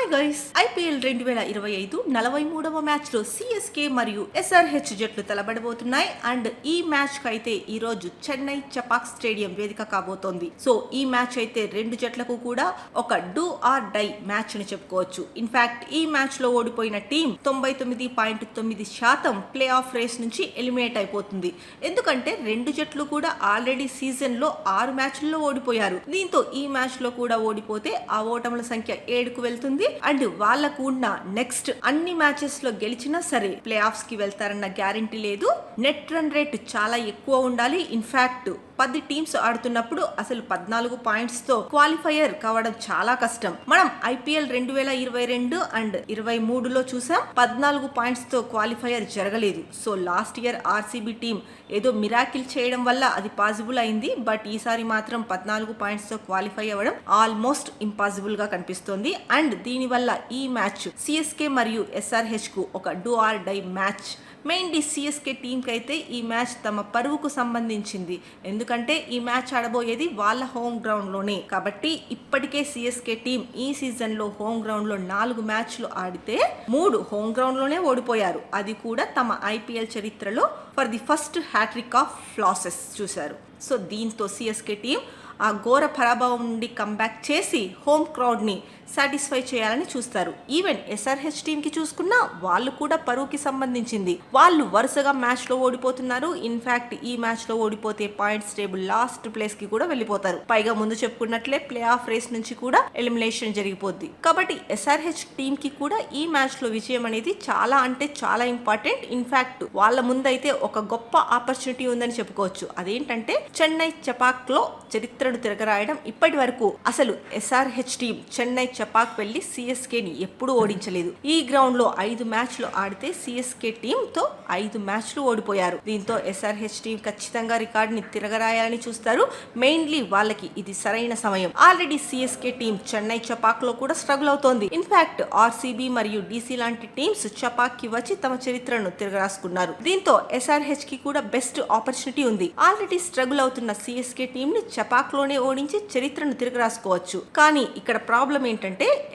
Hi guys, IPL 2025 43వ match లో CSK మరియు SRH జట్లు తలబడబోతున్నాయి. అండ్ ఈ మ్యాచ్ కి అయితే ఈ రోజు చెన్నై చపాక్ స్టేడియం వేదిక కాబోతోంది. సో ఈ మ్యాచ్ అయితే రెండు జట్లకు కూడా ఒక డూ ఆర్ డై మ్యాచ్ అని చెప్పుకోవచ్చు. ఇన్ఫాక్ట్ ఈ మ్యాచ్ లో ఓడిపోయిన టీం 99.9% ప్లే ఆఫ్ రేస్ నుంచి ఎలిమినేట్ అయిపోతుంది. ఎందుకంటే రెండు జట్లు కూడా ఆల్రెడీ సీజన్ లో 6 మ్యాచ్ల్లో ఓడిపోయారు. దీంతో ఈ మ్యాచ్ లో కూడా ఓడిపోతే ఆ ఓటముల సంఖ్య 7కు వెళ్తుంది. అండ్ వాళ్ళకు ఉన్న నెక్స్ట్ అన్ని మ్యాచెస్ లో గెలిచినా సరే ప్లే ఆఫ్స్ కి వెళ్తారన్న గ్యారంటీ లేదు. నెట్ రన్ రేట్ చాలా ఎక్కువ ఉండాలి. ఇన్ఫాక్ట్ 10 టీమ్స్ ఆడుతున్నప్పుడు అసలు 14 పాయింట్స్ తో క్వాలిఫైయర్ కావడం చాలా కష్టం. మనం ఐపీఎల్ 2022 అండ్ 23లో చూసాం, 14 పాయింట్స్ తో క్వాలిఫైయర్ జరగలేదు. So last year RCB team ఏదో మిరాకిల్ చేయడం వల్ల అది పాసిబుల్ అయింది. బట్ ఈసారి మాత్రం 14 పాయింట్స్ తో క్వాలిఫై అవ్వడం ఆల్మోస్ట్ ఇంపాసిబుల్ గా కనిపిస్తోంది. అండ్ దీనివల్ల ఈ మ్యాచ్ సిఎస్కే మరియు ఎస్ఆర్హెచ్ కు ఒక do or die match. Mainly CSK టీంకి అయితే ఈ మ్యాచ్ తమ పరువుకు సంబంధించింది. ఎందుకంటే ఈ మ్యాచ్ ఆడబోయేది వాళ్ళ హోమ్ గ్రౌండ్ లోనే. కాబట్టి ఇప్పటికే సిఎస్కే టీం ఈ సీజన్ లో హోమ్ గ్రౌండ్ లో 4 మ్యాచ్లు ఆడితే 3 హోమ్ గ్రౌండ్ లోనే ఓడిపోయారు. అది కూడా తమ ఐపీఎల్ చరిత్రలో for the first hat-trick of losses చూశారు. సో దీంతో సిఎస్కే టీం ఆ ఘోర పరాభవం నుండి కంబ్యాక్ చేసి హోమ్ క్రౌడ్ ని సాటిస్ఫై చేయాలని చూస్తారు. ఈవెన్ ఎస్ఆర్హెచ్ టీమ్ కి చూసుకున్నా వాళ్ళు కూడా పరువుకి సంబంధించింది. వాళ్ళు వరుసగా మ్యాచ్ లో ఓడిపోతున్నారు. ఇన్ఫాక్ట్ ఈ మ్యాచ్ లో ఓడిపోతే పాయింట్స్ టేబుల్ లాస్ట్ ప్లేస్ కి కూడా వెళ్ళిపోతారు. పైగా ముందు చెప్పుకున్నట్లే ప్లే ఆఫ్ రేస్ నుంచి కూడా ఎలిమినేషన్ జరిగిపోద్ది. కాబట్టి ఎస్ఆర్హెచ్ టీమ్ కి కూడా ఈ మ్యాచ్ లో విజయం అనేది చాలా అంటే చాలా ఇంపార్టెంట్. ఇన్ఫాక్ట్ వాళ్ళ ముందైతే ఒక గొప్ప ఆపర్చునిటీ ఉందని చెప్పుకోవచ్చు. అదేంటంటే చెన్నై చపాక్ లో చరిత్రను తిరగరాయడం. ఇప్పటి వరకు అసలు ఎస్ఆర్హెచ్ టీం చెన్నై చపాక్ వెళ్లి సిఎస్కే ని ఎప్పుడు ఓడించలేదు. ఈ గ్రౌండ్ లో 5 మ్యాచ్లు ఆడితే సిఎస్కే టీం తో 5 మ్యాచ్లు ఓడిపోయారు. దీంతో ఎస్ఆర్హెచ్ టీం ఖచ్చితంగా రికార్డ్ ని తిరగరాయాలని చూస్తారు. మెయిన్లీ వాళ్ళకి ఇది సరైన సమయం. Already CSK team Chennai Chepauk లో కూడా స్ట్రగుల్ అవుతోంది. ఇన్ఫాక్ట్ ఆర్సీబీ మరియు డీసీ లాంటి టీమ్స్ చపాక్ కి వచ్చి తమ చరిత్రను తిరగరాసుకున్నారు. దీంతో ఎస్ఆర్హెచ్ కి కూడా బెస్ట్ ఆపర్చునిటీ ఉంది. ఆల్రెడీ స్ట్రగుల్ అవుతున్న సిఎస్కే టీం ని చపాక్ లోనే ఓడించి చరిత్రను తిరగరాసుకోవచ్చు. కానీ ఇక్కడ ప్రాబ్లం ఏంటంటే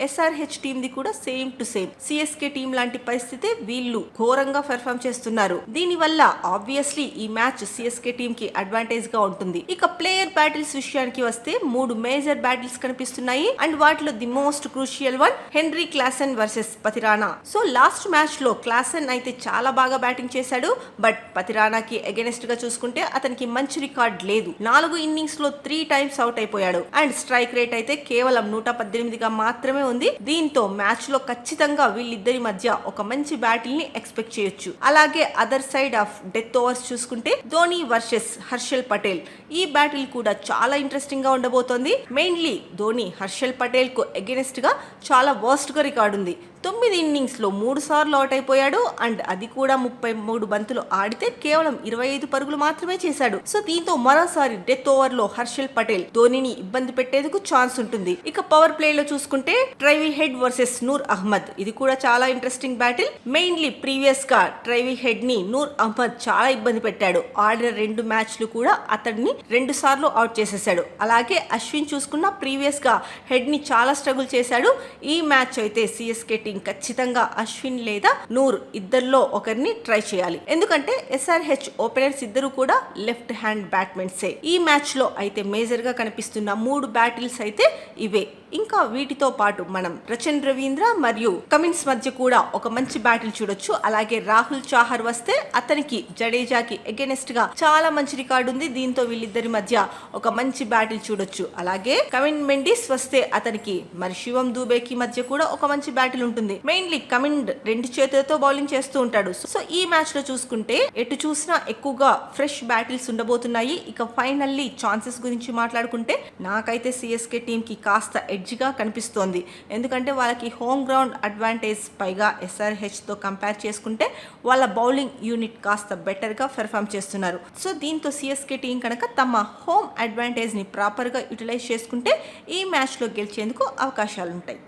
ఎస్ఆర్హెచ్ టీమ్ ది కూడా same to same CSK team లాంటి పరిస్థితి. వీళ్ళు ఘోరంగా పెర్ఫార్మ్ చేస్తున్నారు. దీనివల్ల ఆబ్వియస్లీ ఈ మ్యాచ్ సిఎస్కే టీం కి అడ్వాంటేజ్ గా ఉంటుంది. ఇక ప్లేయర్ బ్యాటిల్స్ విషయానికి వస్తే 3 మేజర్ బ్యాటిల్స్ కనిపిస్తున్నాయి. అండ్ వాటిలో the most crucial one henry Klaasen versus Pathirana. So last match లో క్లాసెన్ అయితే చాలా బాగా బ్యాటింగ్ చేశాడు. బట్ పతిరానాకి అగెనిస్ట్ గా చూసుకుంటే అతనికి మంచి రికార్డ్ లేదు. 4 ఇన్నింగ్స్ లో 3 టైమ్స్ అవుట్ అయిపోయాడు. అండ్ స్ట్రైక్ రేట్ అయితే కేవలం 118గా మాత్రమే ఉంది. దీంతో మ్యాచ్ లో ఖచ్చితంగా వీళ్ళిద్దరి మధ్య ఒక మంచి బ్యాటిల్ ని ఎక్స్పెక్ట్ చేయొచ్చు. అలాగే other side of death overs చూసుకుంటే ధోని వర్సెస్ హర్షల్ పటేల్. ఈ బ్యాటిల్ కూడా చాలా ఇంట్రెస్టింగ్ గా ఉండబోతోంది. మెయిన్లీ ధోని హర్షల్ పటేల్ కు అగెనిస్ట్ గా చాలా వర్స్ట్ గా రికార్డు ఉంది. 9 ఇన్నింగ్స్ లో 3 సార్లు అవుట్ అయిపోయాడు. అండ్ అది కూడా 33 బంతులు ఆడితే కేవలం 25 పరుగులు మాత్రమే చేశాడు. సో దీంతో మరోసారి డెత్ ఓవర్ లో హర్షల్ పటేల్ ధోనిని ఇబ్బంది పెట్టేందుకు ఛాన్స్ ఉంటుంది. ఇక పవర్ ప్లే లో చూసుకుంటే ట్రైవీ హెడ్ వర్సెస్ నూర్ అహ్మద్. ఇది కూడా చాలా ఇంట్రెస్టింగ్ బ్యాటిల్. మెయిన్లీ ప్రీవియస్ గా ట్రైవీ హెడ్ ని నూర్ అహ్మద్ చాలా ఇబ్బంది పెట్టాడు. ఆడిన 2 మ్యాచ్లు కూడా అతడిని 2 సార్లు అవుట్ చేసేసాడు. అలాగే అశ్విన్ చూసుకున్న ప్రీవియస్ గా హెడ్ ని చాలా స్ట్రగుల్ చేశాడు. ఈ మ్యాచ్ అయితే సిఎస్కే టీం ఖచ్చితంగా అశ్విన్ లేదా నూర్ ఇద్దరిలో ఒకరిని ట్రై చేయాలి. ఎందుకంటే ఎస్ఆర్హెచ్ ఓపెనర్స్ ఇద్దరు కూడా లెఫ్ట్ హ్యాండ్ బ్యాట్స్మెన్సే. ఈ మ్యాచ్ లో అయితే మేజర్ గా కనిపిస్తున్న 3 బ్యాటిల్స్ అయితే ఇవే. ఇంకా వీటితో పాటు మనం రచన్ రవీంద్ర మరియు కమిన్స్ మధ్య కూడా ఒక మంచి బ్యాటిల్ చూడొచ్చు. అలాగే రాహుల్ చాహర్ వస్తే అతనికి జడేజాకి అగెనిస్ట్ గా చాలా మంచి రికార్డు ఉంది. దీంతో వీళ్ళిద్దరి మధ్య ఒక మంచి బ్యాటిల్ చూడొచ్చు. అలాగే కమిన్ మెండిస్ వస్తే అతనికి మరి శివం దూబేకి మధ్య కూడా ఒక మంచి బ్యాటిల్ ఉంటుంది. మెయిన్లీ కమిండ్ 2 చేతులతో బౌలింగ్ చేస్తూ ఉంటాడు. సో ఈ మ్యాచ్ లో చూసుకుంటే ఎటు చూసినా ఎక్కువగా ఫ్రెష్ బ్యాటిల్స్ ఉండబోతున్నాయి. ఇక ఫైనల్లీ ఛాన్సెస్ గురించి మాట్లాడుకుంటే నాకైతే సిఎస్కే టీం కి కాస్త ఎడ్జ్ గా కనిపిస్తోంది. ఎందుకంటే వాళ్ళకి హోమ్ గ్రౌండ్ అడ్వాంటేజ్, పైగా ఎస్ఆర్హెచ్ తో కంపేర్ చేసుకుంటే వాళ్ళ బౌలింగ్ యూనిట్ కాస్త బెటర్ గా పెర్ఫార్మ్ చేస్తున్నారు. సో దీంతో సిఎస్కే టీం కనుక తమ హోమ్ అడ్వాంటేజ్ ని ప్రాపర్ గా యూటిలైజ్ చేసుకుంటే ఈ మ్యాచ్ లో గెలిచేందుకు అవకాశాలు ఉంటాయి.